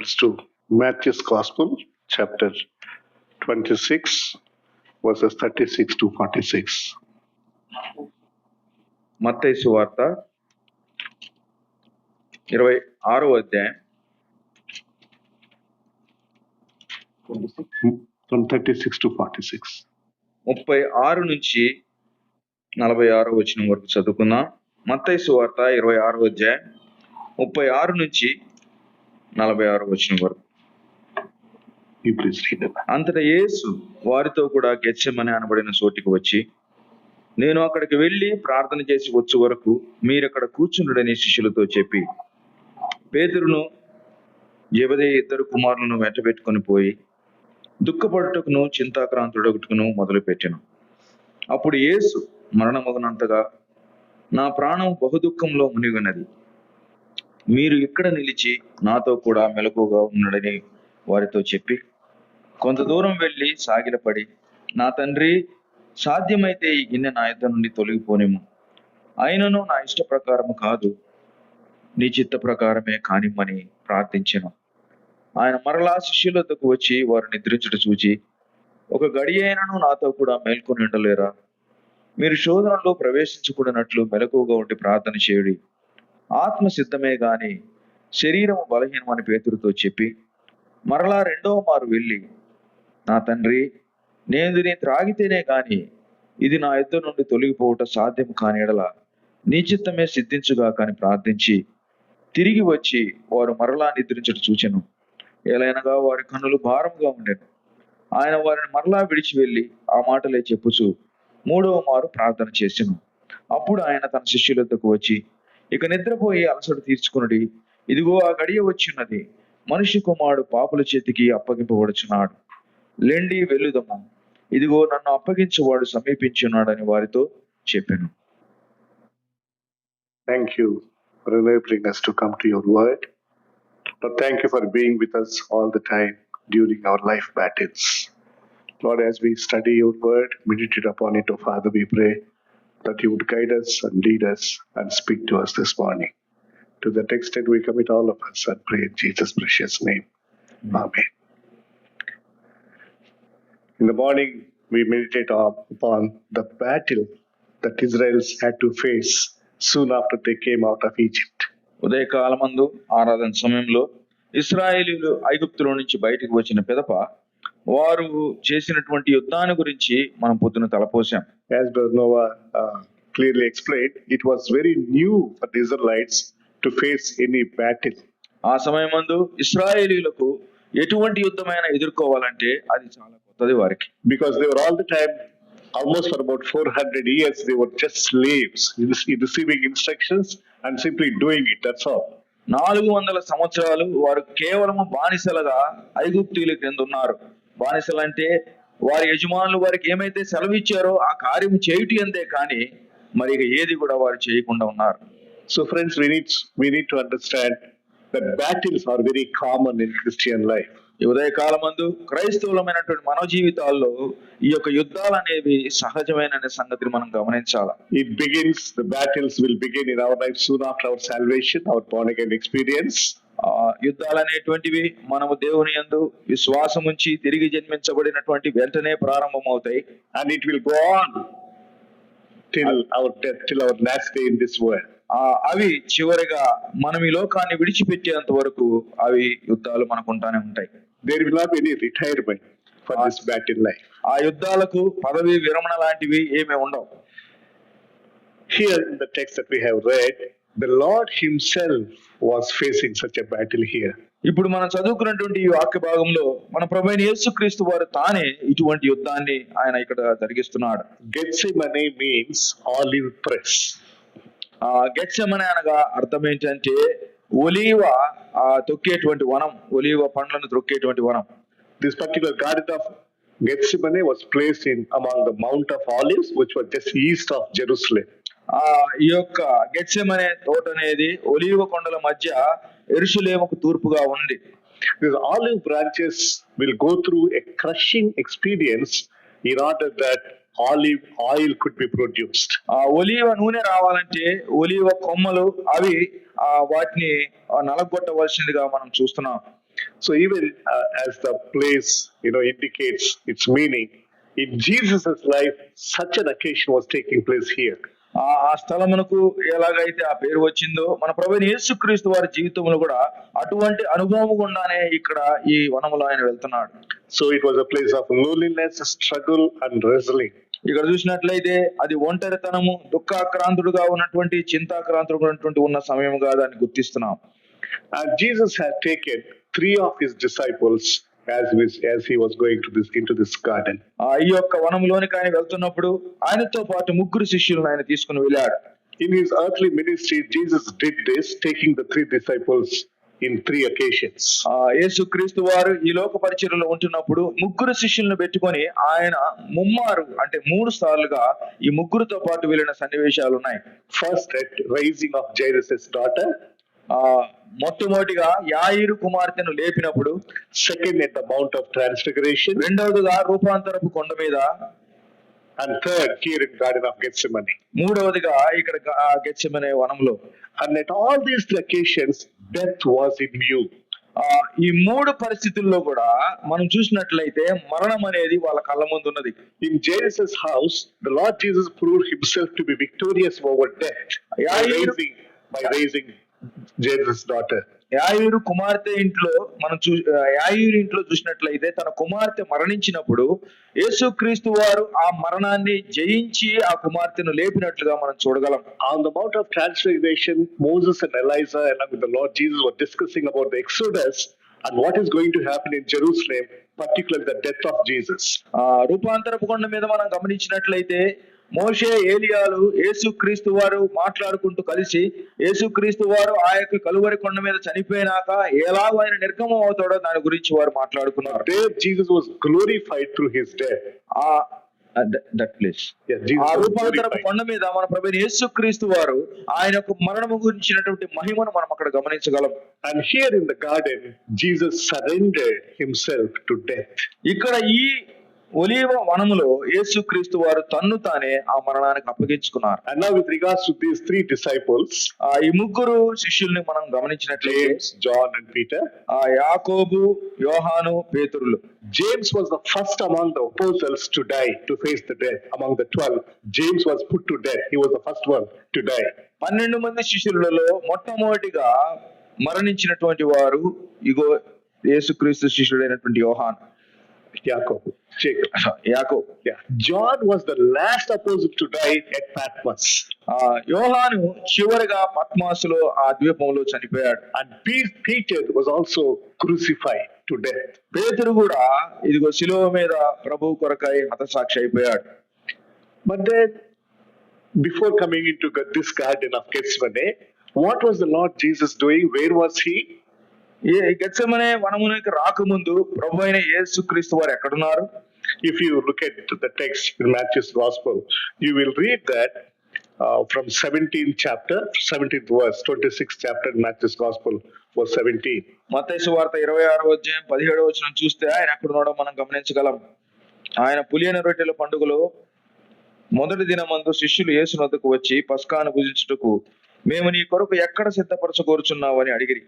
Bibles to Matthew's Gospel, chapter 26, verses 36 to 46. మత్తయి సువార్త 26వ అధ్యాయం From 36 to 46. 36 నుంచి 46వ వచనం వరకు చదువుకుందాం. మత్తయి సువార్త 26వ అధ్యాయం 36 నుంచి 46వ వచనం వరకు. You please read it. అంతటా యేసు వారితో కూడా గెత్సెమనే అనబడిన చోటికి వచ్చి, నేను అక్కడికి వెళ్ళి ప్రార్థన చేసి వచ్చు వరకు మీరక్కడ కూర్చుండుడని శిష్యులతో చెప్పి, పేతురును జెబెదయి 2 కుమారులను వెంటబెట్టుకొని పోయి దుఃఖపడుటకును చింతాక్రాంతుడొకటుకును మొదలుపెట్టెను. అప్పుడు యేసు మరణమగునంతగా నా ప్రాణం బహుదుఃఖంలో మునిగినది, మీరు ఇక్కడ నిలిచి నాతో కూడా మెలకువగా ఉన్నాడని వారితో చెప్పి కొంత దూరం వెళ్ళి సాగిలపడి, నా తండ్రి, సాధ్యమైతే ఈ గిన్నె నా యొద్ద నుండి తొలగిపోనేము, అయినను నా ఇష్ట ప్రకారము కాదు, నీ చిత్త ప్రకారమే కానిమ్మని ప్రార్థించెను. ఆయన మరలా శిష్యుల వద్దకు వచ్చి వారు నిద్రించుట చూచి, ఒక గడియైనను నాతో కూడా మేల్కొని ఉండలేరా? మీరు శోధనలో ప్రవేశించకూడనట్లు మెలకువగా ఉండి ప్రార్థన చేయుడి. ఆత్మ సిద్ధమే గాని శరీరము బలహీనమని పేతురుతో చెప్పి మరలా 2వ మారు వెళ్ళి, నా తండ్రి, నేను దీన్ని త్రాగితేనే గాని ఇది నా యొద్ద నుండి తొలగిపోవుట సాధ్యం కాని ఎడల నీ చిత్తమే సిద్ధించుగా కాని ప్రార్థించి తిరిగి వచ్చి వారు మరలా నిద్రించుట చూచెను. ఏలైనగా వారి కన్నులు భారముగా ఉండెను. ఆయన వారిని మరలా విడిచి వెళ్ళి ఆ మాటలే చెప్పుచు 3వ మారు ప్రార్థన చేసెను. అప్పుడు ఆయన తన శిష్యుల వద్దకు వచ్చి, ఇక నిద్రపోయి అలసట తీర్చుకునుడి, ఇదిగో ఆ గడియ వచ్చిన్నది, మనిషి కుమారుడు పాపుల చేతికి అప్పగింపబడుచున్నాడు. లెండి వెళ్ళుదము, ఇదిగో నన్ను అప్పగించువాడు సమీపించున్నాడని వారితో చెప్పెను. Thank you for enabling us to come to your word. Lord, thank you for being with us all the time during our life battles. Lord, as we study your word, meditate upon it, oh Father, we pray that you would guide us and lead us and speak to us this morning. To that extent, we commit all of us and pray in Jesus' precious name. Amen. In the morning, we meditate upon the battle that Israelites had to face soon after they came out of Egypt. ఉదయకాలమందు ఆరాధన సమయంలో ఇశ్రాయేలీయులు ఐగుప్తులో నుంచి బయటకు వచ్చిన పిదప వారు చేసినటువంటి యుద్ధాన్ని గురించి మనం పొద్దున తలపోసాం. As Brother Noah clearly explained, it was very new for the Israelites to face any battle. ఆ సమయమందు ఇశ్రాయేలీయులకు ఎటువంటి యుద్ధమైనా ఎదుర్కోవాలంటే అది చాలా కొత్తది వారికి. Because they were all the time, almost for about 400 years, they were just slaves, receiving instructions and simply doing it, that's all. 400 సంవత్సరాలు వారు కేవలము బానిసలుగా ఐగుప్తీయుల కింద ఉన్నారు. బానిసలు అంటే వారి యజమానులు వారికి ఏమైతే సెలవు ఇచ్చారో ఆ కార్యం చేయుటి అంతే కానీ మరి ఇక ఏది కూడా వారు చేయకుండా ఉన్నారు. So friends, we need to understand that battles are very common in Christian life. ఈ ఉదయకాలమందు క్రైస్తవులమైనటువంటి మన జీవితాల్లో ఈ యొక్క యుద్ధాలు అనేవి సహజమైన సంగతిని మనం గమనించాలి. The battles will begin in our life soon after our salvation, our born again experience. యుద్ధాలు అనేటువంటివి మనము దేవుని యందు విశ్వాసం ఉంచి తిరిగి జన్మించబడినటువంటి వెంటనే ప్రారంభమవుతాయి. And it will go on till our death, till our last day in this world. అవి చివరిగా మనం ఈ లోకాన్ని విడిచిపెట్టేంత వరకు అవి యుద్ధాలు మనకు ఉంటానే ఉంటాయి. There will not be any retirement for this battle life. ఆ యుద్ధాలకు పదవి విరమణ లాంటివి ఏమీ ఉండవు. Here in the text that we have read, the Lord himself was facing such a battle here. ఇప్పుడు మనం చదువుకున్నటువంటి ఈ వాక్య భాగంలో మన ప్రభువైన యేసుక్రీస్తు వారు తానే ఇటువంటి యుద్ధాన్ని ఆయన ఇక్కడ జరిగిస్తున్నాడు. Gethsemane means olive press. Gethsemane అనగా అర్థం ఏంటంటే ఒలీవ తొక్కేటువంటి వనం, ఒలీవ పండ్లను తొక్కేటువంటి వనం. This particular garden of Gethsemane was placed in among the Mount of Olives, which was just east of Jerusalem. ఈ యొక్క గెత్సెమనే తోట అనేది ఒలీవ కొండల మధ్య యెరూషలేముకు తూర్పుగా ఉంది. These olive branches will go through a crushing experience in order that olive oil could be produced. ఒలీవ నూనె రావాలంటే ఒలీవ కొమ్మలు అవి వాటిని నలగొట్టవలసిందిగా మనం చూస్తున్నాం. So even as the place indicates its meaning, in Jesus' life, such an occasion was taking place here. ఆ స్థలమునకు ఎలాగైతే ఆ పేరు వచ్చిందో మన ప్రభువైన యేసుక్రీస్తు వారి జీవితంలో కూడా అటువంటి అనుభవం గుండానే ఇక్కడ ఈ వనములో ఆయన వెళ్తున్నాడు. So it was a place of loneliness, struggle and wrestling. ఇక్కడ చూసినట్లయితే అది ఒంటరితనము, దుఃఖాక్రాంతుడుగా ఉన్నటువంటి, చింతాక్రాంతుడుగా ఉన్నటువంటి ఉన్న సమయముగా దాన్ని గుర్తిస్తున్నాం. And Jesus had taken 3 of his disciples as he was going into this garden. ఈ యొక్క వనంలోనికి ఆయన వెళ్తున్నప్పుడు ఆయనతో పాటు 3 శిష్యులను ఆయన తీసుకుని వెళ్ళాడు. In his earthly ministry, Jesus did this, taking the 3 disciples in 3 occasions. యేసుక్రీస్తు వారు ఈ లోక పరిచర్యలో ఉంటున్నప్పుడు 3 శిష్యులను పెట్టుకొని ఆయన ముమ్మారు అంటే 3 సార్లుగా ఈ 3తో పాటు వెళ్ళిన సన్నివేశాలు ఉన్నాయి. First at raising of Jairus' daughter, మొట్టమొదటిగా యాయిరు కుమార్తెను లేపినప్పుడు, second at the Mount of Transfiguration, రెండవదిగా రూపాంతరపు కొండ మీద, and third here in Garden of Gethsemane. మూడవదిగా ఇక్కడ గెత్సెమనే వనంలో. And at all these 3 occasions, death was in view. ఈ 3 పరిస్థితుల్లో కూడా మనం చూసినట్లయితే మరణం అనేది వాళ్ళ కళ్ళ ముందు ఉన్నది. In Jairus' house, the Lord Jesus proved himself to be victorious over death by raising Jairus' daughter. యాయిరు కుమార్తె ఇంట్లో యాయిరు ఇంట్లో చూసినట్లయితే తన కుమార్తె మరణించినప్పుడు యేసుక్రీస్తు వారు ఆ మరణాన్ని జయించి ఆ కుమార్తెను లేపినట్లుగా మనం చూడగలం. On the Mount of Transfiguration, Moses and Elijah along with the Lord Jesus were discussing about the Exodus and what is going to happen in Jerusalem, particularly the death of Jesus. రూపాంతరపు కొండ మీద మనం గమనించినట్లయితే మోషే, ఏలియాలు యేసుక్రీస్తు వారు మాట్లాడుకుంటూ కలిసి యేసుక్రీస్తు వారు ఆ యొక్క కలువరి కొండ మీద చనిపోయినాక ఎలాగో ఆయన నిర్గమం అవుతాడో దాని గురించి వారు మాట్లాడుకున్నారు. There Jesus was glorified through his death. That place. ఆ రూపాంతరపు కొండ మీద మన ప్రభువైన యేసుక్రీస్తు వారు ఆయన యొక్క మరణము గురించినటువంటి మహిమను మనం అక్కడ గమనించగలం. And here in the garden, Jesus surrendered himself to death. ఇక్కడ ఈ ఒలీవ వనములో యేసుక్రీస్తు వారు తన్ను తానే ఆ మరణానికి అప్పగించుకున్నారు. And now with regards to these 3 disciples, ఈ 3 శిష్యుల్ని మనం గమనించినట్లయితే James, John and Peter, యాకోబు, యోహాను, పేతురులు. James was the first among the apostles to die, to face the death. Among the 12, James was put to death. He was the first one to die. 12 మంది శిష్యులలో మొట్టమొదటిగా మరణించినటువంటి వారు ఇగో యేసుక్రీస్తు శిష్యుడైనటువంటి యోహాను, Jacob. Yeah. John was the last apostle to die at Patmos. యోహాను చివరిగా పట్మాసులో ఆ ద్వీపంలో చనిపోయాడు. And Peter was also crucified to death. పేతురు కూడా ఇదిగో శిలువ మీద ప్రభువు కొరకై హతసాక్షి అయిపోయాడు. But then before coming into this garden of Gethsemane, what was the Lord Jesus doing? Where was he? Gethsemane వనమునకు రాకముందు ప్రభువైన యేసుక్రీస్తు వారు ఎక్కడున్నారు? If you look at the text in Matthew's Gospel, you will read that from 17th chapter, 17th verse, 26th chapter in Matthew's Gospel, verse 17. మత్తయి సువార్త 26వ అధ్యాయం 17వ వచనం చూస్తే ఆయన ఎక్కడున్నాడో మనం గమనించగలం. ఆయన పులియని రొట్టెల పండుగలో మొదటి దినమందు శిష్యులు యేసు వద్దకు వచ్చి పస్కాను భుజించుటకు మేము నీ కొరకు ఎక్కడ సిద్ధపరచగోరుచున్నావు అని అడిగిరి.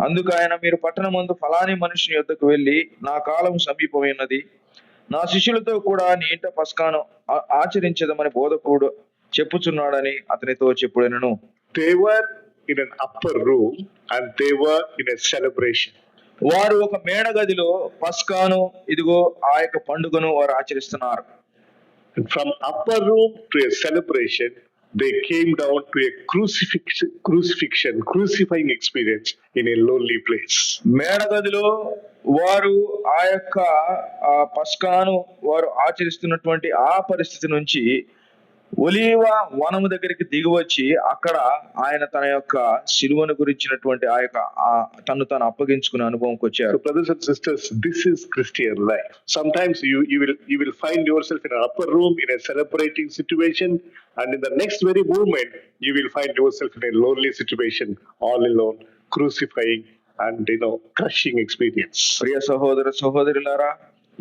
అందుకు ఆయన, మీరు పట్టణమందు ఫలాని మనుషుని యొద్దకు వెళ్ళి, నా కాలం సమీపమైనది, నా శిష్యులతో కూడా నీ ఇంట పస్కాను ఆచరించదమని బోధకుడు చెప్పుచున్నాడని అతనితో చెప్పుడెనను. They were in an upper room and they were in a celebration. వారు ఒక మేడ గదిలో పస్కాను ఇదిగో ఆ యొక్క పండుగను వారు ఆచరిస్తున్నారు. From upper room to a celebration, they came down to a crucifying experience in a lonely place. మేడ గదిలో వారు ఆ యొక్క పస్కాను వారు ఆచరిస్తున్నటువంటి ఆ పరిస్థితి నుంచి ఒలీవ వనము దగ్గరికి దిగివచ్చి అక్కడ ఆయన తన యొక్క శిలువను గురించినటువంటి ఆ యొక్క తను తాను అప్పగించుకునే అనుభవంకి వచ్చారు. So brothers and sisters, this is Christian life. Sometimes you will find yourself in an upper room in a celebrating situation, and in the next very moment you will find yourself in a lonely situation, all alone, crucifying and crushing experience. ప్రియ సహోదర సహోదరులారా,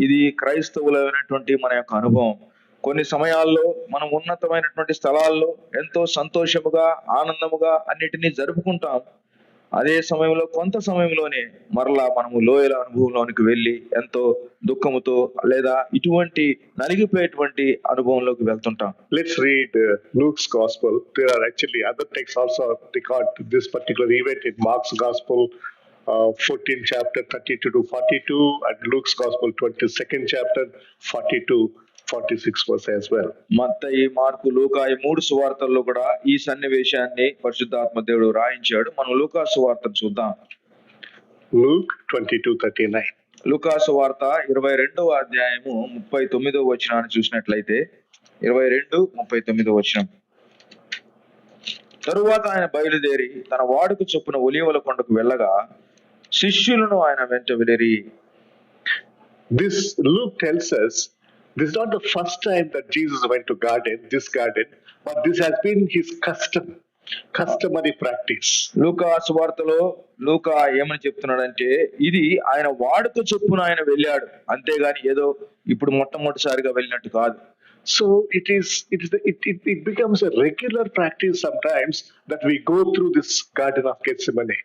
ఇది క్రైస్తవులైనటువంటి మన యొక్క అనుభవం. కొన్ని సమయాల్లో మనం ఉన్నతమైనటువంటి స్థలాల్లో ఎంతో సంతోషముగా ఆనందముగా అన్నిటినీ జరుపుకుంటాం. అదే సమయంలో కొంత సమయంలోనే మరలా మనము లోయల అనుభవంలోనికి వెళ్ళి ఎంతో దుఃఖముతో లేదా ఇటువంటి నలిగిపోయేటువంటి అనుభవంలోకి వెళ్తుంటాం. Let's read Luke's Gospel. There are actually other texts also record this particular event in Mark's Gospel, 14th chapter 32 to 42, and Luke's Gospel 22nd chapter 42-46 verse as well. Mattayi, mark, లూకా ఈ 3 సువార్తల్లో కూడా ఈ సన్నివేశాన్ని పరిశుద్ధాత్మ దేవుడు రాయించాడు. మనం లూకా సువార్తను చూద్దాం. Luke 22:39. లూకా సువార్త 22వ అధ్యాయము 39వ వచనాన్ని చూసినట్లయితే 22:39 వచనం. తరువాత ఆయన బయలుదేరి తన వాడుకు చొప్పున ఒలీవల కొండకు వెళ్ళగా శిష్యులను ఆయన వెంట వెళ్ళిరి. This Luke tells us this is not the first time that Jesus went to this garden, but this has been his customary practice. లూకా సువార్తలో లూకా ఏమని చెప్తున్నాడంటే ఇది ఆయన వాడుక చొప్పున ఆయన వెళ్ళాడు, అంతేగాని ఏదో ఇప్పుడు మొట్టమొదటిసారిగా వెళ్ళినట్టు కాదు. So it becomes a regular practice sometimes that we go through this garden of Gethsemane.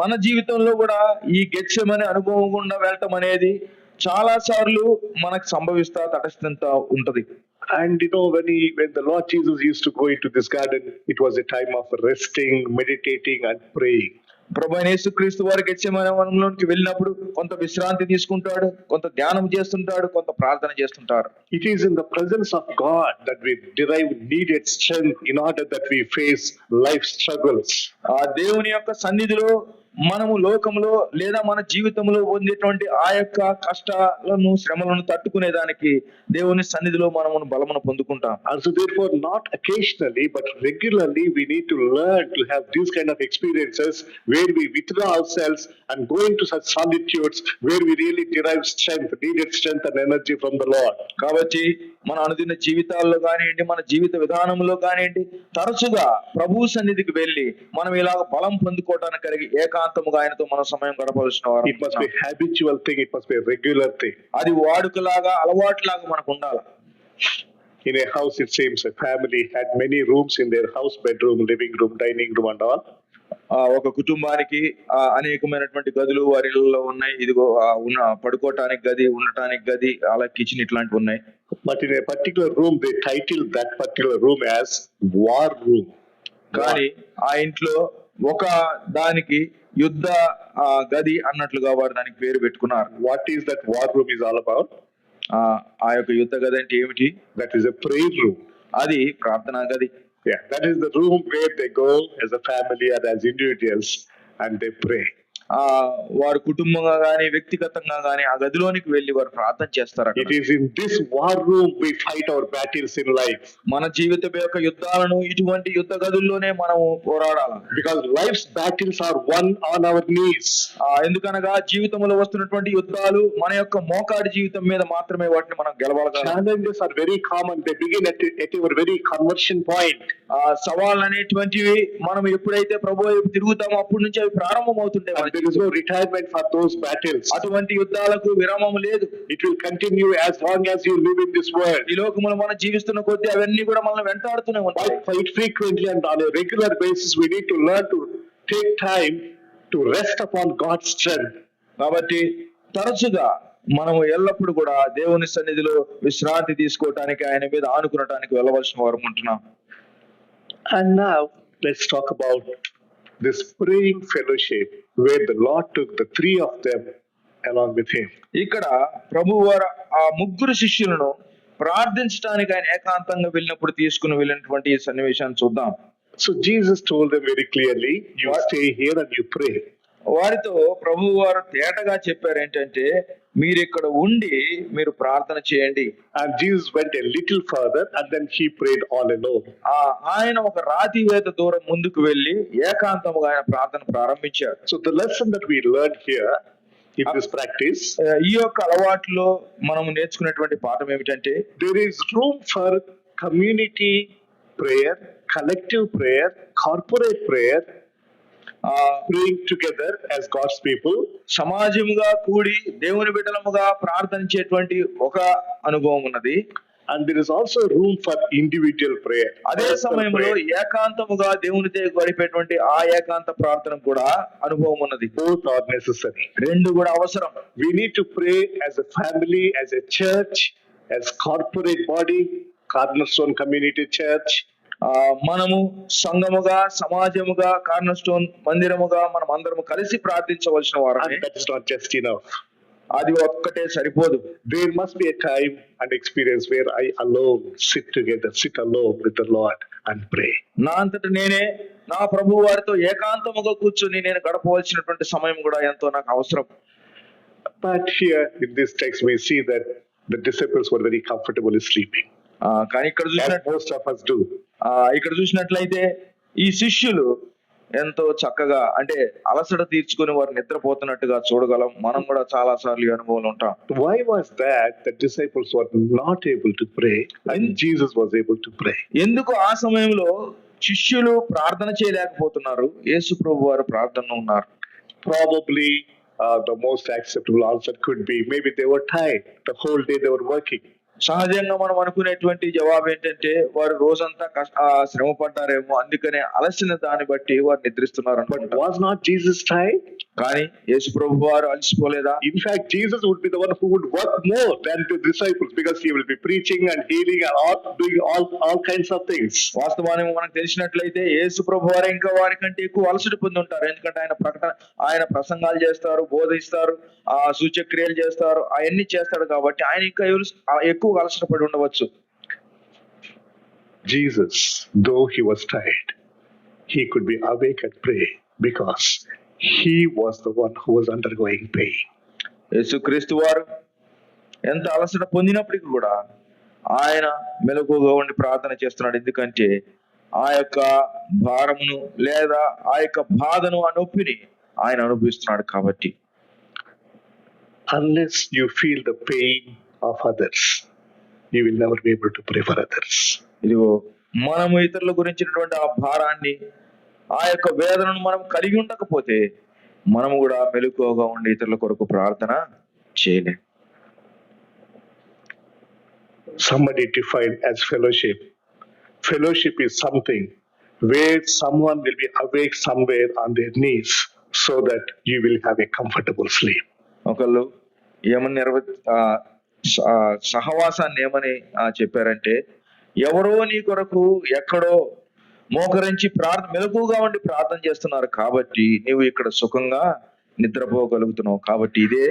మన జీవితంలో కూడా ఈ గెత్సెమనే అనుభవం గుండా వెళ్ళటం అనేది చాలా సార్లు మనకు సంభవిస్తా తటస్థంతా ఉంటది. And when the Lord Jesus used to go into this garden, it was a time of resting, meditating and praying. ప్రభువైన యేసుక్రీస్తు వారు గెత్సెమనే వనంలోకి వెళ్ళినప్పుడు కొంత విశ్రాంతి తీసుకుంటాడు, కొంత ధ్యానం చేస్తుంటాడు, కొంత ప్రార్థన చేస్తుంటారు. It is in the presence of God that we derive needed strength in order that we face life struggles. ఆ దేవుని యొక్క సన్నిధిలో మనము లోకంలో లేదా మన జీవితంలో పొందేటువంటి ఆ యొక్క కష్టాలను శ్రమలను తట్టుకునేదానికి దేవుని సన్నిధిలో మనము బలమును పొందుకుంటాం. And so therefore not occasionally but regularly we need to learn to have these kind of experiences where we withdraw ourselves and go into such solitudes where we really derive needed strength and energy from the Lord. కాబట్టి మన అనుదిన జీవితాల్లో కానివ్వండి, మన జీవిత విధానంలో కానివ్వండి, తరచుగా ప్రభు సన్నిధికి వెళ్ళి మనం ఇలాగ బలం పొందుకోవడానికి కలిగి ఏకాంతముగా ఆయనతో మన సమయం గడపవలసిన వారు. It must be a habitual thing, it must be a regular thing. అది వాడుకలాగా అలవాటులాగా మనకు ఉండాలి. In a house, it seems a family had many rooms in their house, bedroom, living room, dining room and all. ఒక కుటుంబానికి అనేకమైనటువంటి గదులు వారిలో ఉన్నాయి. ఇదిగో పడుకోవటానికి గది, ఉండటానికి గది, అలా కిచెన్ ఇట్లాంటివి ఉన్నాయి. But in a particular room they titled that particular room as war room. కానీ ఆ ఇంట్లో ఒక దానికి యుద్ధ గది అన్నట్లుగా వారు దానికి పేరు పెట్టుకున్నారు. What is that war room is all about? ఆ యొక్క యుద్ధ గది అంటే ఏమిటి? That is a prayer room. అది ప్రార్థనా గది. Yeah, that is the room where they go as a family or as individuals and they pray. వారు కుటుంబంగా గాని వ్యక్తిగతంగా గాని ఆ గదిలోనికి వెళ్ళి వారు ప్రార్థన చేస్తారు. It is in this war room we fight our battles in life. మన జీవిత యొక్క యుద్ధాలను ఇటువంటి యుద్ధ గదుల్లోనే మనము పోరాడాలి. Because life's battles are won on our knees. ఎందుకనగా జీవితంలో వస్తున్నటువంటి యుద్ధాలు మన యొక్క మోకాడి జీవితం మీద మాత్రమే వాటిని మనం గెలవగలం. Challenges are very common. They begin at your very conversion point. సవాళ్ళు అనేటువంటివి మనం ఎప్పుడైతే ప్రభు వైపు తిరుగుతామో అప్పటి నుంచి అవి ప్రారంభమవుతుంటాయి. There is no retirement for those battles. అటువంటి యుద్ధాలకు విరామం లేదు. It will continue as long as you live in this world. ఈ లోకములో మనం జీవిస్తున్న కొద్దీ అవన్నీ కూడా మనల్ని వెంటాడుతూనే ఉంటాయి. Fight frequently and on a regular basis we need to learn to take time to rest upon God's strength. కాబట్టి తరచుగా మనం ఎల్లప్పుడూ కూడా దేవుని సన్నిధిలో విశ్రాంతి తీసుకోవటానికి, ఆయన మీద ఆనుకునటానికి వెళ్ళవలసిన వారు ఉంటున్నాం. And now let's talk about this praying fellowship where the Lord took the three of them along with him. ఇక్కడ ప్రభువు వారు ఆ ముగ్గురు శిష్యులను ప్రార్థించడానికి ఆయన ఏకాంతంగా వెళ్ళినప్పుడు తీసుకుని వెళ్ళినటువంటి ఈ సన్నివేశాన్ని చూద్దాం. So Jesus told them very clearly, you stay here and you pray. వారితో ప్రభువు వారు తేటగా చెప్పారు ఏంటంటే మీరు ఇక్కడ ఉండి మీరు ప్రార్థన చేయండి. And Jesus went a little further and then he prayed all alone. ఆయన ఒక రాతి వేత దూరం ముందుకు వెళ్ళి ఏకాంతముగా ఆయన ప్రార్థన ప్రారంభించారు. So the lesson that we learned here in this practice, ఈ యొక్క అలవాట్లో మనం నేర్చుకునేటువంటి పాఠం ఏమిటంటే there is room for community prayer, collective prayer, corporate prayer, praying together as God's people. సమాజముగా కూడి దేవుని బిడ్డలముగా ప్రార్థించేటువంటి ఒక అనుభవం ఉన్నది. And there is also room for individual prayer. అదే Personal సమయంలో prayer. ఏకాంతముగా దేవునితో గడిపేటువంటి ఆ ఏకాంత ప్రార్థన కూడా అనుభవం ఉన్నది. Both are necessary. రెండు కూడా అవసరం. We need to pray as a family, as a church, as corporate body, Cornerstone Community Church. మనము సంఘముగా, సమాజముగా, కార్నర్ స్టోన్ మందిరముగా మనం అందరము కలిసి ప్రార్థించవలసిన వారమే. And that's not just enough. అది ఒక్కటే సరిపోదు. There must be a time and experience where I alone sit alone with the Lord and pray. నా అంతట నేనే నా ప్రభు వారితో ఏకాంతముగా కూర్చొని నేను గడపవలసినటువంటి సమయం కూడా ఎంతో నాకు అవసరం. But here in this text we see that the disciples were very comfortable sleeping. కానీ ఇక్కడ చూసినట్టు most of us do. ఇక్కడ చూసినట్లయితే ఈ శిష్యులు ఎంతో చక్కగా అంటే అలసట తీర్చుకుని వారు నిద్రపోతున్నట్టుగా చూడగలం. మనం కూడా చాలా సార్లు అనుభవం ఉంటాం. Why was that the disciples were not able to pray and Jesus was able to pray? ఎందుకు ఆ సమయంలో శిష్యులు ప్రార్థన చేయలేకపోతున్నారు, యేసు ప్రభు వారు ప్రార్థనలో ఉన్నారు? Probably the most acceptable answer could be maybe they were tired. The whole day they were working. సహజంగా మనం అనుకునేటువంటి జవాబు ఏంటంటే వారు రోజంతా శ్రమ పడ్డారేమో, అందుకనే అలసిన దాన్ని బట్టి వారు నిద్రిస్తున్నారు. But was not Jesus tired? కానీ యేసు ప్రభు వారు అలసిపోలేదా? In fact, Jesus would be the one who would work more than the disciples because he will be preaching and healing and doing all kinds of things. వాస్తవానికి మనకు తెలిసినట్లయితే యేసు ప్రభు వారు ఇంకా వారి కంటే ఎక్కువ అలసట పొంది ఉంటారు. ఎందుకంటే ఆయన ప్రసంగాలు చేస్తారు, బోధిస్తారు, సూచక్రియలు చేస్తారు, అవన్నీ చేస్తాడు కాబట్టి ఆయన ఇంకా ఎక్కువ అలసట పడి ఉండవచ్చు. Jesus, though he was tired, he could be awake and pray because he was the one who was undergoing pain. యేసుక్రీస్తు వారు ఎంత అలసట పొందినప్పటికీ కూడా ఆయన మెలకువగా ఉండి ప్రార్థన చేస్తున్నాడు. ఎందుకంటే ఆ యొక్క భారమును లేదా ఆ యొక్క బాధను, ఆ నొప్పిని ఆయన అనుభవిస్తున్నాడు కాబట్టి. Unless you feel the pain of others, you will never be able to pray for others. ఇదిగో మనము ఇతరుల గురించినటువంటి ఆ భారాన్ని, ఆ యొక్క వేదనను మనం కలిగి ఉండకపోతే మనము కూడా మెలకువగా ఉండి ఇతరుల కొరకు ప్రార్థన చేయలేం. Somebody defined as fellowship. Fellowship is something where someone will be awake somewhere on their knees so that you will have a comfortable sleep. ఒకళ్ళు ఏమని సహవాసాన్ని ఏమని చెప్పారంటే, ఎవరో నీ కొరకు ఎక్కడో మోకరించి మెలకువగా ఉండి ప్రార్థన చేస్తున్నారు కాబట్టి నీవు ఇక్కడ సుఖంగా నిద్రపోగలుగుతున్నావు. కాబట్టి ఇదే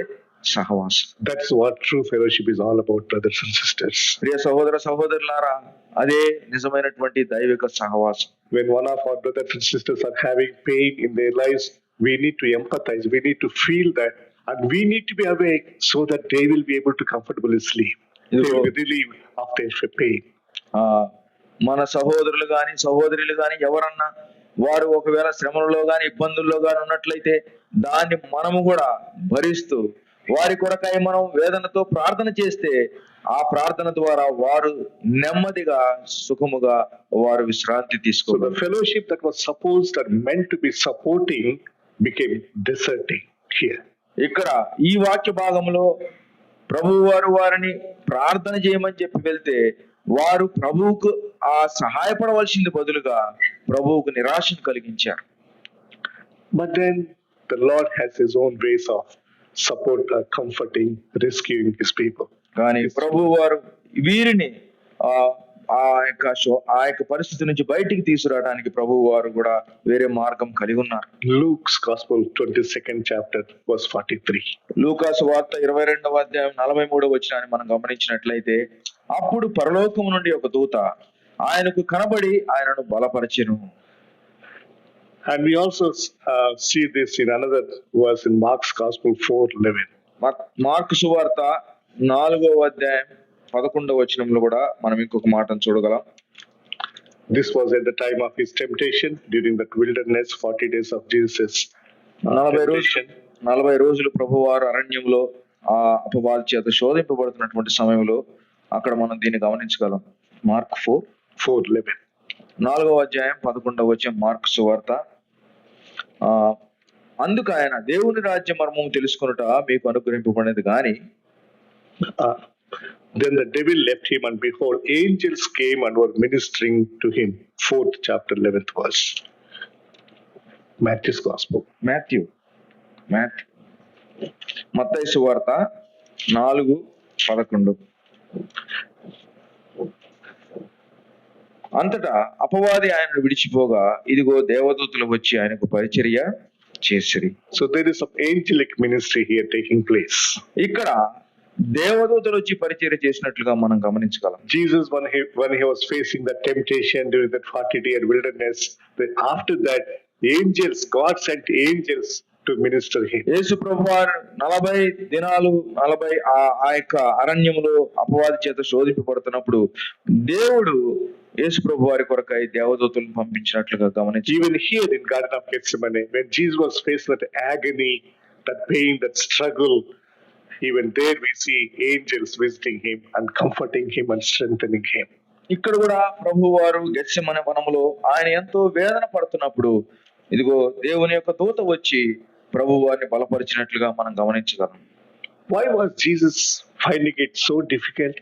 సహవాసం. That's what true fellowship is all about, brothers and sisters. ప్రియ సహోదర సహోదరులారా, అదే నిజమైనటువంటి దైవిక సహవాసం. When one of our brothers and sisters are having pain in their lives, we need to empathize, we need to feel that, and we need to be awake so that they will be able to comfortably sleep. They will be relieved of their pain. మన సహోదరులు గాని సహోదరులు గాని ఎవరన్నా వారు ఒకవేళ శ్రమలలో గాని ఇబ్బందుల్లో గాని ఉన్నట్లయితే దాన్ని మనము కూడా భరిస్తూ వారి కొరకై మనం వేదనతో ప్రార్థన చేస్తే ఆ ప్రార్థన ద్వారా వారు నెమ్మదిగా సుఖముగా వారు విశ్రాంతి తీసుకోవాలి. So the fellowship that was supposed and meant to be supporting became deserting here. ఇక్కడ ఈ వాక్య భాగంలో ప్రభువు వారు వారిని ప్రార్థన చేయమని చెప్పి వెళ్తే వారు ప్రభువుకు సహాయపడవలసింది బదులుగా ప్రభువుకు నిరాశను కలిగించారు. But then the Lord has his own ways of support, comforting, rescuing his people. కానీ ప్రభువు వారు వీరిని ఆ యొక్క పరిస్థితి నుంచి బయటికి తీసుకురావడానికి ప్రభువు వారు కూడా వేరే మార్గం కలిగి ఉన్నారు. Luke's Gospel 22nd chapter verse 43. లూకా సువార్త 22వ అధ్యాయం 43వ వచనాన్ని మనం గమనించినట్లయితే, అప్పుడు పరలోకము నుండి ఒక దూత ఆయనకు కనబడి ఆయనను బలపరిచెను. And we also see this in another verse in Mark's Gospel 4:11. Mark సువార్త 4వ అధ్యాయం 11వ వచనంలో కూడా మనం ఇంకొక మాటను చూడగలం. This was at the time of his temptation during that wilderness 40 days of Jesus. 40 రోజులు ప్రభువారు అరణ్యంలో అపవాది చేత శోధింపబడుతున్నటువంటి సమయంలో అక్కడ మనం దీన్ని గమనించగలం. మార్క్ 4:11. 4వ అధ్యాయం 11వ వచనం మార్కు సువార్త. అందుకు ఆయన, దేవుని రాజ్య మర్మము తెలుసుకొనుట మీకు అనుగ్రహింపబడినది గాని Then the devil left him, and behold, angels came and were ministering to him. 4th chapter, 11th verse. Matthew's Gospel. Matthew మత్తయి సువార్త 4:11. అంతటా అపవాది ఆయనను విడిచిపోగా ఇదిగో దేవదూతలు వచ్చి ఆయనకు పరిచర్య చేసిరి. So there is some angelic ministry here taking place. ఇక్కడ దేవదూతలు వచ్చి పరిచర్య చేసినట్లుగా మనం గమనించగలం. Jesus, when he was facing the temptation during that 40-year wilderness, after that, angels, God sent angels to minister him. యేసు ప్రభువారు 40 దినాలు ఆ యొక్క అరణ్యములో అపవాది చేత శోధింపబడుతున్నప్పుడు దేవుడు యేసు ప్రభువారి కొరకై దేవదూతలను పంపించినట్లుగా గమనించి, even here in Garden of Gethsemane, when Jesus was faced with agony, that pain, that struggle, even there we see angels visiting him and comforting him and strengthening him. ఇక్కడ కూడా ప్రభువారు గెత్సెమనే వనములో ఆయన ఎంతో వేదన పడుతున్నప్పుడు ఇదిగో దేవుని యొక్క దూత వచ్చి ప్రభువారిని బలపరిచినట్లుగా మనం గమనించగలం. Why was Jesus finding it so difficult?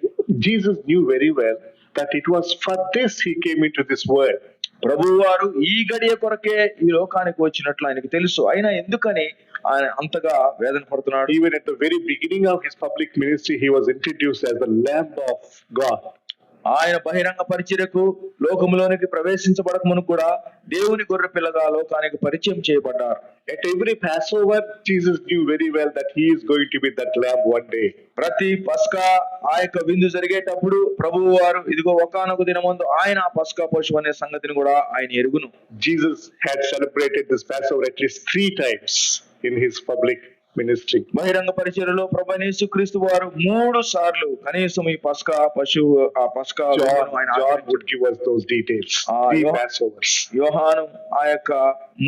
Jesus knew very well that it was for this he came into this world. ప్రభువారు ఈ గడియ కొరకే ఈ లోకానికి వచ్చినట్లు ఆయనకు తెలుసు. అయినా ఎందుకని ఆయన అంతగా వేదన పడుతున్నాడు? Even at the very beginning of his public ministry, he was introduced as the Lamb of God. ఆయన బహిరంగ పరిచర్యకు లోకములోనికి ప్రవేశించబడక మునుపు కూడా దేవుని గొర్రె పిల్లగా లోకానికి పరిచయం చేయబడ్డారు. At every Passover, Jesus knew very well that he is going to be that lamb one day. ప్రతి పస్కా ఆ యొక్క విందు జరిగేటప్పుడు ప్రభువు వారు ఇదిగో ఒకానొక దినమందు ఆయన పస్కా పశువు అనే సంగతిని కూడా ఆయన ఎరుగును. Jesus had celebrated this Passover at least 3 times in his public ministry. బహిరంగ పరిచర్యలో ప్రభువైన యేసుక్రీస్తు వారు 3 సార్లు కనీసం ఈ పస్కా పశువు ఆ పస్కా John would give us those details. 3 Passovers. యోహాను ఆ యొక్క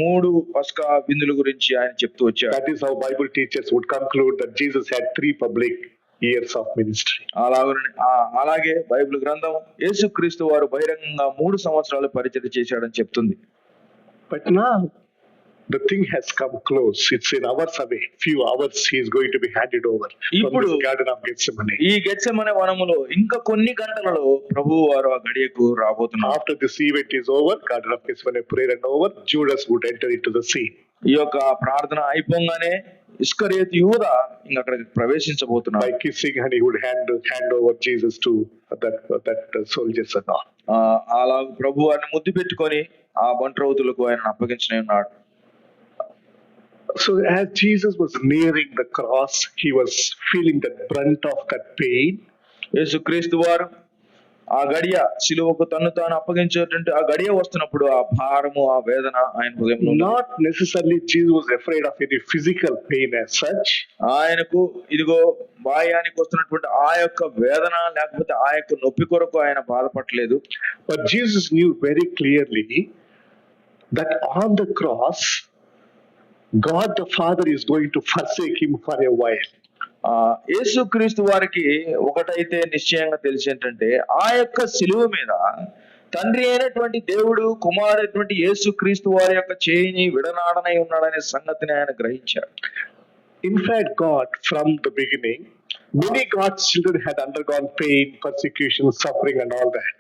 3 పస్కా విందుల గురించి ఆయన చెప్తూ వచ్చాడు. That is how Bible teachers would conclude that Jesus had 3 public years of ministry. అలాగే బైబిల్ గ్రంథం యేసుక్రీస్తు వారు బహిరంగంగా 3 సంవత్సరాలు పరిచర్య చేశాడని చెప్తుంది. But now the thing has come close. It's in hours away. Few hours he is going to be handed over from this Garden of Gethsemane. ఈ గెత్సెమనే వనములో ఇంకా కొన్ని గంటలలో ప్రభువు వారు ఆ గడియకు రాబోతున్నారు. After this event is over, Garden of Gethsemane prayer and over, Judas would enter into the scene. ఈ యొక్క ప్రార్థన అయిపోగానే ఇస్కరియోతు యూదా ఇంకా అక్కడికి ప్రవేశించబోతున్నాడు. By kissing, and he would hand over Jesus to that soldiers and all. అలా ప్రభు వారిని ముద్దు పెట్టుకొని ఆ బంట్రౌతులకు ఆయన అప్పగించనే ఉన్నాడు. So as Jesus was nearing the cross, he was feeling the brunt of that pain. యేసుక్రీస్తు వారు ఆ గడియ సిలువకు తన్ను తాను అప్పగించేటువంటి ఆ గడియ వస్తున్నప్పుడు ఆ భారము ఆ వేదన ఆయన హృదయంలో. Not necessarily Jesus was afraid of any physical pain as such. ఆయనకు ఇదిగో బాహ్యానికి వస్తున్నటువంటి ఆ యొక్క వేదన లేకపోతే ఆ యొక్క నొప్పి కొరకు ఆయన బాధపడలేదు. But Jesus knew very clearly that on the cross God the Father is going to forsake him for a while. యేసుక్రీస్తు వారికి ఒకటైతే నిశ్చయంగా తెలిసి ఏంటంటే ఆ యొక్క సిలువ మీద తండ్రి అయినటువంటి దేవుడు కుమారుడైనటువంటి యేసుక్రీస్తు వారి యొక్క చేయిని విడనాడనై ఉన్నాడనే సంగతిని ఆయన గ్రహించాడు. In fact, God from the beginning, many God's children had undergone pain, persecution, suffering and all that.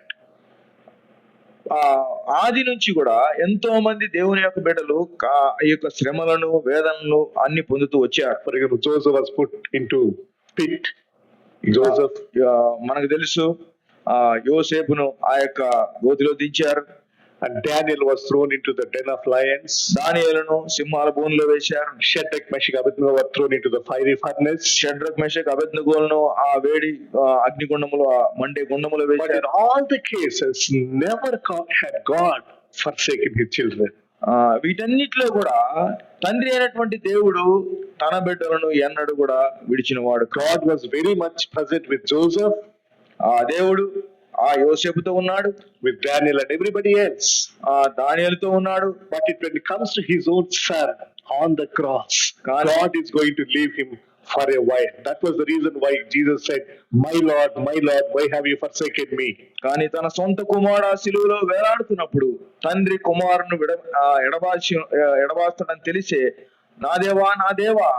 ఆది నుంచి కూడా ఎంతో మంది దేవుని యొక్క బిడ్డలు ఈ యొక్క శ్రమలను వేదనలు అన్ని పొందుతూ వచ్చారు. For example, Joseph was put into pit. Joseph, మనకు తెలుసు యోసేపును ఆ యొక్క గోతిలో దించారు. and Daniel was thrown into the den of lions. దానియేలును సింహాల బోనులో వేశారు. Shadrach, Meshach, Abednego were thrown into the fiery furnace. Shadrach Meshach అబేద్నెగోలను ఆ వేడి అగ్నిగుండములో మండే గుండములో But వేశారు. in all the cases, never had God forsaken his children. వీటన్నిటిలో కూడా తండ్రి అయినటువంటి దేవుడు తన బిడ్డలను ఎన్నడూ కూడా విడిచిన వాడు. God was very much present with Joseph, ఆ దేవుడు ఆ యోసేపుతో ఉన్నాడు, with Daniel and everybody else. దానియేలుతో ఉన్నాడు. But when it comes to his own son on the cross, God is going to leave him for a while. That was the reason why Jesus said, my Lord, why have you forsaken me? కానీ తన సొంత కుమారుడు ఆ సిలువలో వేలాడుతున్నప్పుడు తండ్రి కుమారుని ఎడబాస్తాడని తెలిసే నా దేవా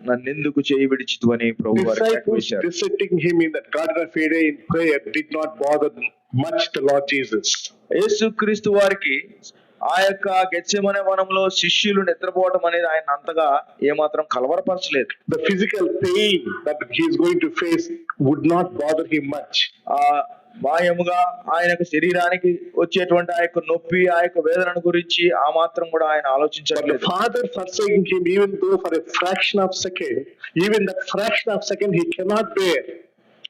నన్నెందుకు చేయి విడిచితు అని ప్రభు వారు కేక Disciples వేశారు. visiting him in that Garden of Eden in prayer did not bother much the Lord Jesus. యేసుక్రీస్తు వారికి ఆ యొక్క గెత్సెమనే వనంలో శిష్యులు నిద్రపోవటం అనేది ఆయన అంతగా ఏమాత్రం కలవరపరచలేదు. The physical pain that he is going to face would not bother him much. ఆ బాహ్యముగా ఆయన యొక్క శరీరానికి వచ్చేటువంటి ఆ యొక్క నొప్పి, ఆ యొక్క వేదనను గురించి ఆ మాత్రం కూడా ఆయన But the ఆలోచించలేదు. Father forsaking him, even though for a fraction of second, even that fraction of second he cannot bear.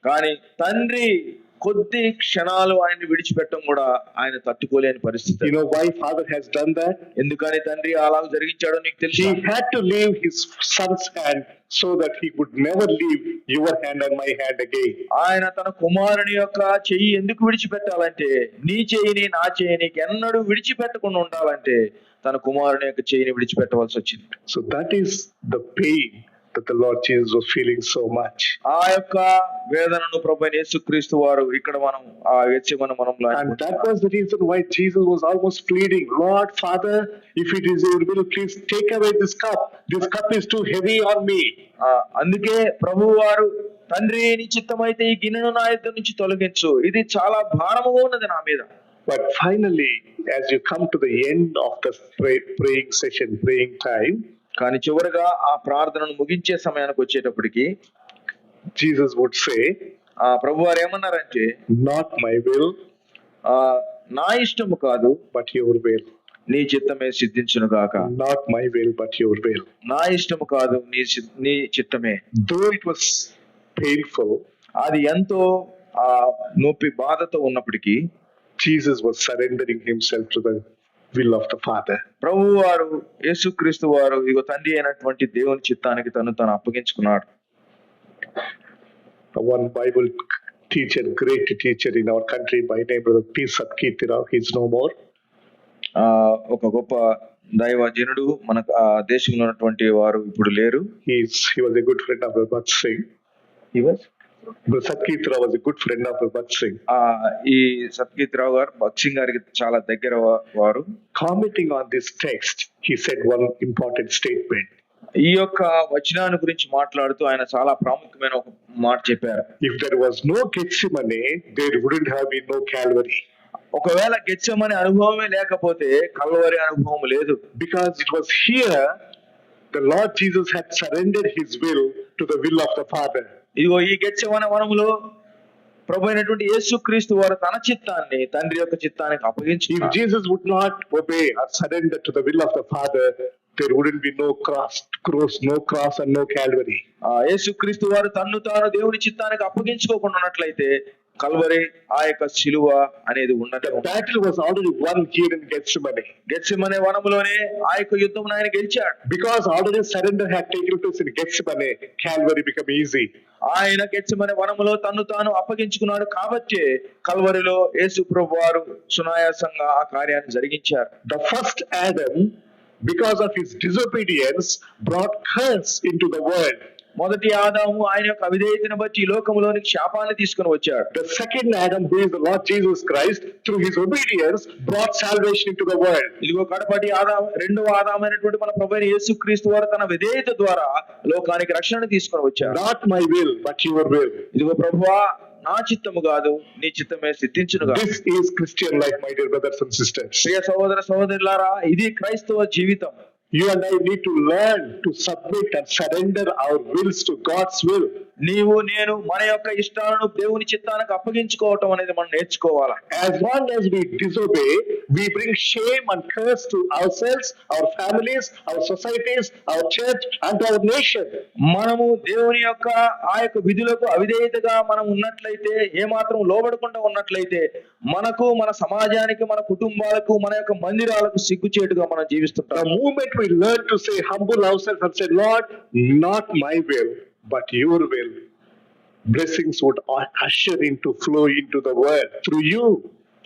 కానీ తండ్రి కొద్ది క్షణాలు ఆయన్ని విడిచిపెట్టడం కూడా ఆయన తట్టుకోలేని పరిస్థితి. You know why Father has done that? ఎందుకని తండ్రి అలా జరిగించాడో నీకు తెలుసు. He had to leave his son's hand so that he would never leave your hand and my hand again. ఆయన తన కుమారుని యొక్క చెయ్యి ఎందుకు విడిచిపెట్టాలంటే, నీ చెయ్యిని నా చెయ్యిని ఎన్నడూ విడిచిపెట్టకుండా ఉండాలంటే తన కుమారుని యొక్క చెయ్యిని విడిచిపెట్టవలసి వచ్చింది. So that is the pain that the Lord Jesus was feeling so much. ఆ యొక్క వేదనను ప్రభువైన యేసుక్రీస్తు వారు ఇక్కడ మనం ఆ గెత్సెమనే వనంలో And that was the reason why Jesus was almost pleading, Lord, Father, if it is your will, please take away this cup. This cup is too heavy on me. అందుకే ప్రభువు వారు, తండ్రి నీ చిత్తమైతే ఈ గిన్నెను నా యొద్ద నుంచి తొలగించు, ఇది చాలా భారముగా ఉన్నది నా మీద. But finally, as you come to the end of the praying session, praying time, కానీ చివరిగా ఆ ప్రార్థనను ముగించే సమయానికి వచ్చేటప్పటికి Jesus would say, ఆ ప్రభు వారు ఏమన్నారంటే, not my will, నా ఇష్టము కాదు but your will. నీ చిత్తమే సిద్ధించును గాక. Not my will, but your will. నా ఇష్టము కాదు నీ చిత్తమే. Though it was painful, అది ఎంతో ఆ నొప్పి బాధతో ఉన్నప్పటికీ Jesus was surrendering himself to the will of the Father. ప్రభు వారు, యేసుక్రీస్తు వారు ఇగో తండ్రి అయినటువంటి దేవుని చిత్తానికి తను అప్పగించుకున్నాడు. One Bible teacher, great teacher in our country by name Brother P. Satkirti Rao, he is no more. ఒక గొప్ప దైవజనుడు మన దేశంలో ఉన్నటువంటి వారు ఇప్పుడు లేరు. He was a good friend of Bhagat Singh. Brother Satkirti Rao was a good friend of Bhagat Singh. ఈ సత్కీర్తి రావు గారు భగత్ సింగ్ గారికి చాలా దగ్గర వారు. Commenting on this text, he said one important statement. ఈ యొక్క వచనాన్ని గురించి మాట్లాడుతూ ఆయన చాలా ప్రాముఖ్యమైన ఒక మాట చెప్పారు. If there was no Gethsemane, there wouldn't have been no Calvary. ఒకవేళ గెత్సెమనే అనుభవమే లేకపోతే కల్వరి అనుభవం లేదు. Because it was here the Lord Jesus had surrendered his will to the will of the Father. ఇదిగో ఈ గెత్సెమనే వనములో ప్రభు అయినటువంటి యేసుక్రీస్తు వారు తన చిత్తాన్ని తండ్రి యొక్క చిత్తానికి అప్పగించారు. If Jesus would not obey or surrender to the will of the Father, there wouldn't be no cross and no Calvary. యేసుక్రీస్తు వారు తన్ను తాను దేవుని చిత్తానికి అప్పగించుకోకుండా ఉన్నట్లయితే కల్వరి ఆ యొక్క శిలువ అనేది ఉండదు. The battle was already won here in Gethsemane. Gethsemane వనములోనే ఆ యొక్క యుద్ధం ఆయన గెలిచాడు. Because already surrender had taken place in Gethsemane, Calvary became easy. ఆయన గెత్సెమనే వనములో తన్ను తాను అప్పగించుకున్నాడు కాబట్టి కల్వరిలో యేసు ప్రభు వారు సునాయాసంగా ఆ కార్యాన్ని జరిగించారు. The first Adam, because of his disobedience, brought curse into the world. మొదటి ఆదాము ఆయన యొక్క అవిధేయతను బట్టి ఈ లోకములోనికి శాపాన్ని తీసుకుని వచ్చాడు. The second Adam, who is the Lord Jesus Christ, through his obedience brought salvation into the world. ఇదిగో కడపటి ఆదాము, రెండవ ఆదామైనటువంటి మన ప్రభువైన యేసుక్రీస్తు వారు తన విధేయత ద్వారా లోకానికి రక్షణ తీసుకుని వచ్చాడు. Not my will, but your will. ఇదిగో ప్రభువా, నా చిత్తము కాదు నీ చిత్తమే సిద్ధించునుగా. This is Christian life, my dear brothers and sisters. ప్రియ సహోదర సహోదరులారా, ఇది క్రైస్తవ జీవితం. You and I need to learn to submit and surrender our wills to God's will. నీవు నేను మన యొక్క ఇష్టాలను దేవుని చిత్తానికి అప్పగించుకోవటం అనేది మనం నేర్చుకోవాలి. As long as we disobey, we bring shame and curse to ourselves, our families, our societies, our church and our nation. మనము దేవుని యొక్క ఆ యొక్క విధులకు అవిధేయతగా మనం ఉన్నట్లయితే, ఏమాత్రం లోబడకుండా ఉన్నట్లయితే మనకు, మన సమాజానికి, మన కుటుంబాలకు, మన యొక్క మందిరాలకు సిగ్గుచేటుగా మనం జీవిస్తుంటాం. The moment we learn to say, humble ourselves and say, Lord, not my will, but your will, blessings would usher flow into the world through you.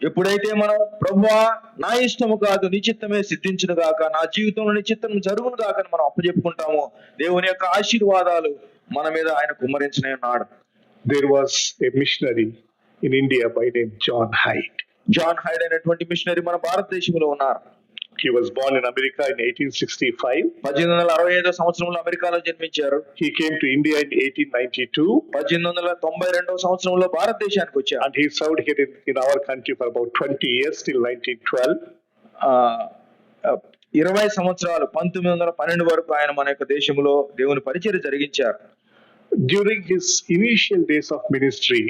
ఎప్పుడైతే మనం ప్రభువా నా ఇష్టము కాదు నీ చిత్తమే సిద్ధించును గాక, నా జీవితంలో నీ చిత్తం జరుగును గాక అని మనం అప్పచెప్పుకుంటాము, దేవుని యొక్క ఆశీర్వాదాలు మన మీద ఆయన కుమ్మరించనే ఉన్నాడు. There was a missionary in India by name John Hyde. John Hyde అనేటువంటి మిషనరీ మన భారతదేశంలో ఉన్నారు. He was born in America in 1865. 1865 సంవత్సరంలో అమెరికాలో జన్మించారు. He came to India in 1892. 1892 సంవత్సరంలో భారతదేశానికి వచ్చారు. And he served here in our country for about 20 years till 1912. 20 సంవత్సరాలు 1912 వరకు ఆయన మన యొక్క దేశంలో దేవుని పరిచర్య జరిగించారు. During his initial days of ministry,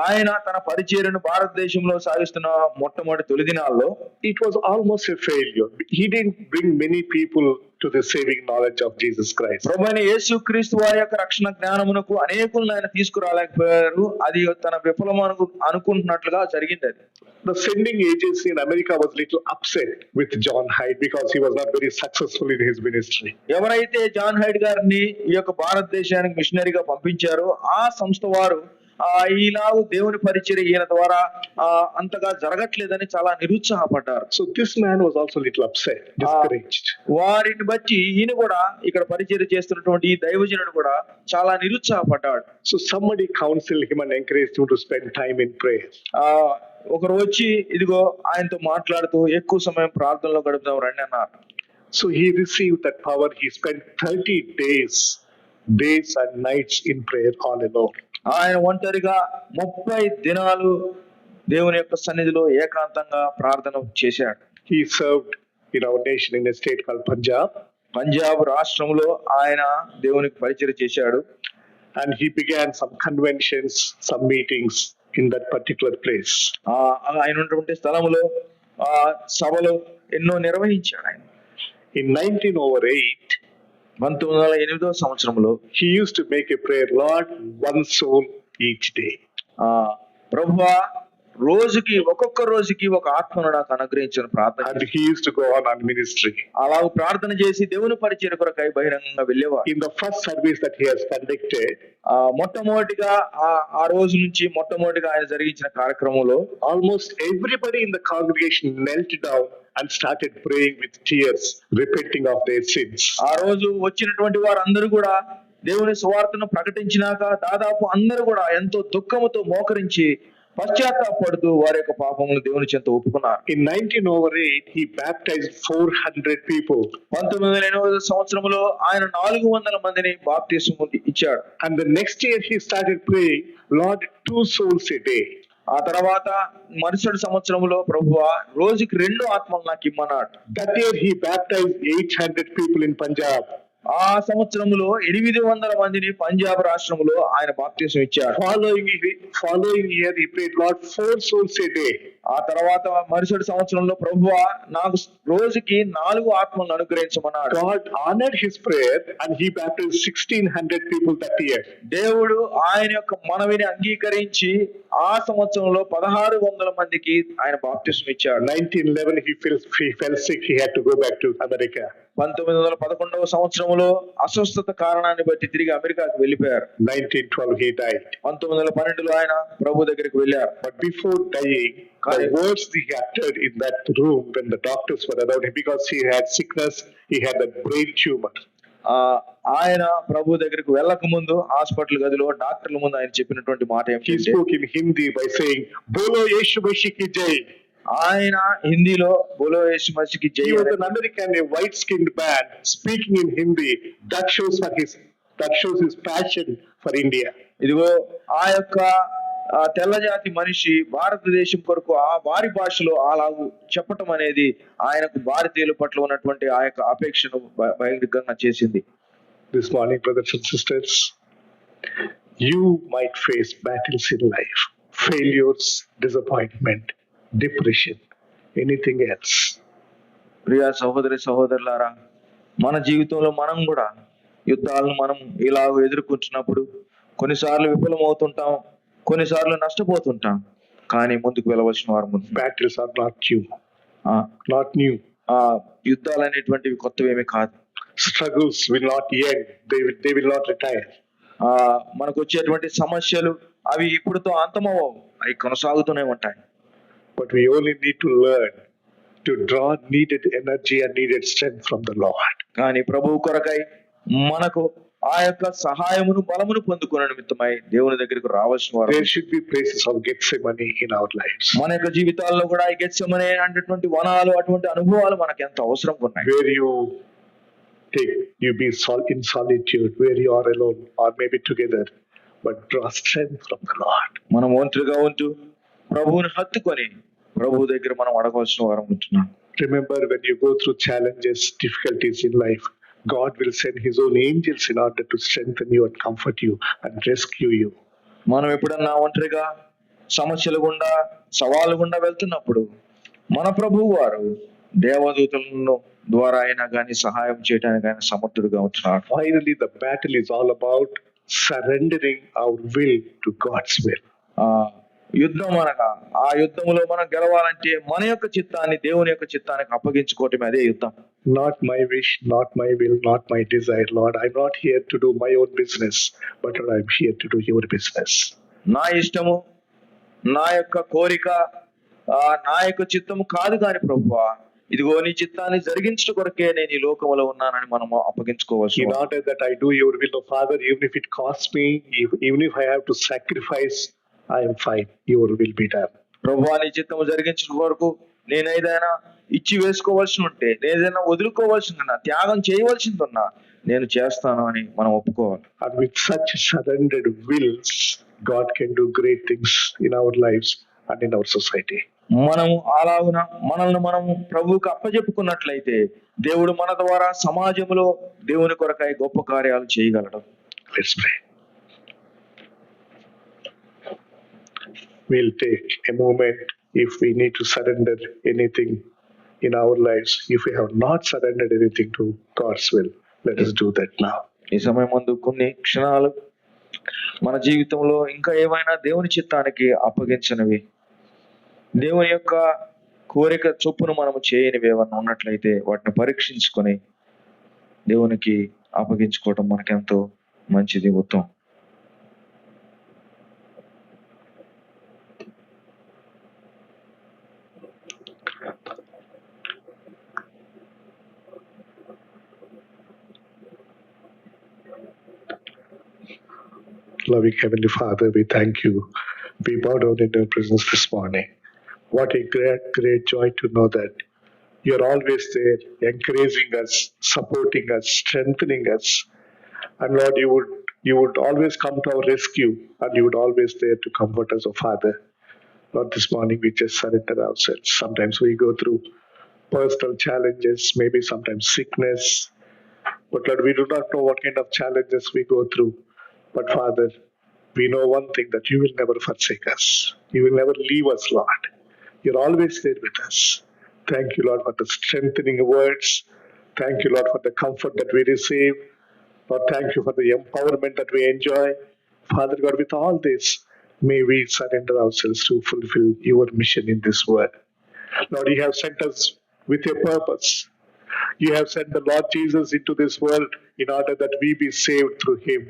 ఆయన తన పరిచర్యను భారతదేశంలో సాగిస్తున్న మొట్టమొదటి తొలి దినాల్లో it was almost a failure. He didn't bring many people to the saving knowledge of Jesus Christ. ప్రభువైన యేసుక్రీస్తు వారి యొక్క రక్షణ జ్ఞానమునకు అనేకులను ఆయన తీసుకురాలేకపోయారు. అది తన విఫలమను అనుకుంటున్నట్లుగా జరిగింది. అది The sending agency in America was little upset with John Hyde because he was not very successful in his ministry. ఎవరైతే జాన్ హైడ్ గారిని ఈ యొక్క భారతదేశానికి మిషనరీగా పంపించారో ఆ సంస్థ వారు ఈలాగు దేవుని పరిచర్య ఈయన ద్వారా అంతగా జరగట్లేదని చాలా నిరుత్సాహపడ్డారు. So this man was also little upset, discouraged. వారిని బట్టి ఈయన కూడా ఇక్కడ పరిచర్య చేస్తున్నటువంటి ఈ దైవజనుడు కూడా చాలా నిరుత్సాహపడ్డాడు. So somebody counseled him and encouraged him to spend time in prayer. ఒకరు వచ్చి ఇదిగో ఆయనతో మాట్లాడుతూ ఎక్కువ సమయం ప్రార్థనలో గడుపుదాం రండి అన్నారు. So he received that power. He spent 30 days and nights in prayer all alone. ఆయన ఒంటరిగా 30 దినాలు దేవుని యొక్క సన్నిధిలో ఏకాంతంగా ప్రార్థన చేశాడు. He served in our nation in a state called Punjab. Punjab రాష్ట్రంలో ఆయన దేవునికి పరిచర్య చేశాడు. And he began some conventions, some meetings in that particular place. ఆయన ఉన్నటువంటి స్థలంలో సభలు ఎన్నో నిర్వహించాడు ఆయన. In 1908, 1908 సంవత్సరంలో he used to make a prayer, Lord, one soul each day. ప్రభువా రోజుకి ఒక్కొక్క రోజుకి ఒక ఆత్మను నాకు అనుగ్రహించిన ప్రార్థన. And he used to go on ministry. అలా ప్రార్థన చేసి దేవుని పరిచర్య కొరకై బహిరంగంగా వెళ్ళేవాడు. In the first service that he has conducted, మొట్టమొదటిగా ఆ రోజు నుంచి మొట్టమొదటిగా ఆయన జరిగించిన కార్యక్రమంలో almost everybody in the congregation knelt down and started praying with tears, repenting of their sins. ఆ రోజు వచ్చినటువంటి వారందరూ కూడా దేవుని సువార్తను ప్రకటించినాక దాదాపు అందరూ కూడా ఎంతో దుఃఖముతో మోకరించి పశ్చాత్తాపడుతూ వారి యొక్క పాపములను దేవుని చెంత ఒప్పుకున్నారు. In 1908, he baptized 400 people. 1908 సంవత్సరంలో ఆయన 400 మందిని బాప్తిస్మం ఇచ్చాడు. And the next year he started praying, Lord, 2 souls a day. ఆ తర్వాత మరుసటి సంవత్సరంలో ప్రభువా రోజుకి 2 ఆత్మలు నాకు ఇమ్మన్నాడు. That year he baptized 800 people in Punjab. ఆ సంవత్సరంలో 800 మందిని పంజాబ్ రాష్ట్రంలో ఆయన బాప్తిసం ఇచ్చాడు. Following year he prayed, Lord, 4 souls a day. ఆ తర్వాత మరుసటి సంవత్సరంలో ప్రభువా నాకు రోజుకి 4 ఆత్మలను అనుగ్రహించమన్నాడు. God honored his prayer and he baptized 1600 people that year. దేవుడు ఆయన యొక్క మనవిని అంగీకరించి ఆ సంవత్సరంలో 1600 మందికి ఆయన బాప్తిసం ఇచ్చాడు. 1911 he fell sick. He had to go back to America. 1911 సంవత్సరంలో అస్వస్థత కారణాన్ని బట్టి తిరిగి అమెరికాకు వెళ్ళిపోయారు. 1912 he died. 1912లో ఆయన ప్రభు దగ్గరికి వెళ్ళారు. But before dying, the words he uttered in that room when the doctors were around him, because he had sickness, he had a brain tumor. ఆయన ప్రభు దగ్గరికి వెళ్ళక ముందు హాస్పిటల్ గదిలో డాక్టర్ల ముందు ఆయన చెప్పినటువంటి మాట He spoke in Hindi by saying, "Bolo Yeshu Masihi ki jai." ఆయన హిందీలో బోలో యేసు మసీహ్ కి జై. He was an American, a white-skinned man speaking in Hindi. That shows his passion for India. ఇదిగో ఆ యొక్క తెల్లజాతి మనిషి భారతదేశం కొరకు ఆ వారి భాషలో అలాగూ చెప్పటం అనేది ఆయనకు భారతీయుల పట్ల ఉన్నటువంటి ఆ యొక్క అపేక్షను బహిరంగంగా చేసింది. This morning, brothers and sisters, you might face battles in life, failures, disappointment, depression, anything else. ప్రియ సహోదరి సహోదరులారా, మన జీవితంలో మనం కూడా యుద్ధాలను మనం ఇలా ఎదుర్కొంటున్నప్పుడు కొన్నిసార్లు విఫలమవుతుంటాం, కొన్నిసార్లు నష్టపోతుంటాం. కానీ ముందుకు వెళ్ళవలసిన వారు Battles are not new. యుద్ధాలు అనేటువంటివి కొత్తవేమీ కాదు. Struggles will not end. They will not retire. మనకు వచ్చేటువంటి సమస్యలు అవి ఇప్పుడుతో అంతమవు, అవి కొనసాగుతూనే ఉంటాయి. But we only need to learn to draw needed energy and needed strength from the Lord. కానీ ప్రభువు కొరకై మనకు ఆ యొక్క సహాయమును బలమును పొందుకునే నిమిత్తమై దేవుని దగ్గరికి రావాల్సిన వారు. There should be places of Gethsemane in our lives. మన యొక్క జీవితాల్లో కూడా ఈ గెత్సెమనే అనేటువంటి వనాలు, అటువంటి అనుభవాలు మనకు ఎంత అవసరం ఉన్నాయి. Where you be in solitude, where you are alone or maybe together, but draw strength from the Lord. మనం ఒంటరిగా ఉంటూ ప్రభువుని హత్తుకొని ప్రభువు దగ్గర మనం అడగవలసిన వారం ఉంటున్నాం. Remember, when you go through challenges, difficulties in life, God will send His own angels in order to strengthen you and comfort you and rescue you. మనం ఎప్పుడన్నా ఒంటరిగా సమస్యలు గుండా, సవాలు గుండా వెళ్తున్నప్పుడు మన ప్రభువు వారు దేవదూతలను ద్వారా అయినా కానీ సహాయం చేయడానికి ఆయన సమర్థుడుగా ఉంటున్నాడు. Finally, the battle is all about surrendering our will to God's will. యుద్ధం అనగా ఆ యుద్ధములో మనం గెలవాలంటే మన యొక్క చిత్తాన్ని దేవుని యొక్క చిత్తానికి అప్పగించుకోవటమే అదే యుద్ధం. Not my wish, not my will, not my desire, Lord. I'm not here to do my own business, but Lord, I'm here to do your business. నా ఇష్టము, నా యొక్క కోరిక, నా యొక్క చిత్తము కాదు కాని ప్రభువా, ఇదిగో నీ చిత్తాన్ని జరిగించడం కొరకే నేను ఈ లోకములో ఉన్నానని మనం అప్పగించుకోవచ్చు. In order that I do your will, oh Father, even if it costs me, even if I have to sacrifice, I am fine. Your will be done. ప్రభువా, నీ చిత్తము జరిగించడం వరకు నేను ఏదైనా ఇచ్చి వేసుకోవాల్సి ఉంటే, ఏదైనా వదులుకోవాల్సిందన్నా, త్యాగం చేయవలసిందన్నా నేను చేస్తాను అని మనం ఒప్పుకోవాలి. And with such surrendered wills, God can do great things in our lives and in our society. మనము అలాగున మనల్ని మనము ప్రభువుకు అప్పజెప్పుకున్నట్లయితే దేవుడు మన ద్వారా సమాజంలో దేవుని కొరకై గొప్ప కార్యాలు చేయగలడు. Let's pray. We'll take a moment if we need to surrender anything in our lives. If we have not surrendered anything to God's will, let us do that now. ఈ సమయం ముందు కొన్ని క్షణాలు మన జీవితంలో ఇంకా ఏమైనా దేవుని చిత్తానికి అప్పగించనివి, దేవుని యొక్క కోరిక చొప్పున మనము చేయనివి ఏమన్నా ఉన్నట్లయితే వాటిని పరీక్షించుకొని దేవునికి అప్పగించుకోవటం మనకెంతో మంచిది, ఉత్తమం. Loving Heavenly Father, we thank you. We bow down in your presence this morning. What a great joy to know that you're always there, encouraging us, supporting us, strengthening us. And Lord, you would always come to our rescue, and you would always there to comfort us, oh Father. Lord, this morning we just surrender ourselves. Sometimes we go through personal challenges, maybe sometimes sickness. But Lord, we do not know what kind of challenges we go through. But Father, we know one thing, that you will never forsake us. You will never leave us, Lord. You're always there with us. Thank you, Lord, for the strengthening words. Thank you, Lord, for the comfort that we receive. Lord, thank you for the empowerment that we enjoy. Father God, with all this, may we surrender ourselves to fulfill your mission in this world. Lord, you have sent us with a purpose. You have sent the Lord Jesus into this world in order that we be saved through him.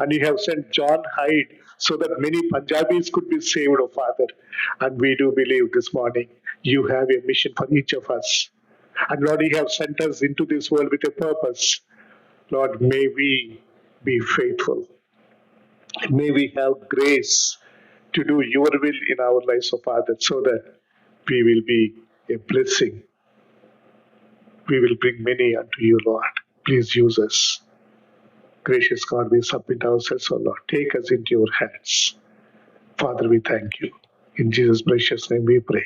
And you have sent John Hyde so that many Punjabis could be saved, oh Father. And we do believe this morning you have a mission for each of us. And Lord, you have sent us into this world with a purpose. Lord, may we be faithful. May we have grace to do your will in our lives, oh Father, so that we will be a blessing. We will bring many unto you, Lord. Please use us. Gracious God, we submit ourselves, O Lord. Take us into your hands. Father, we thank you. In Jesus' precious name we pray.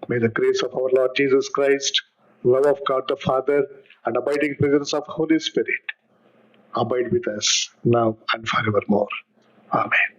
May the grace of our Lord Jesus Christ, love of God the Father, and abiding presence of Holy Spirit abide with us now and forevermore. Amen.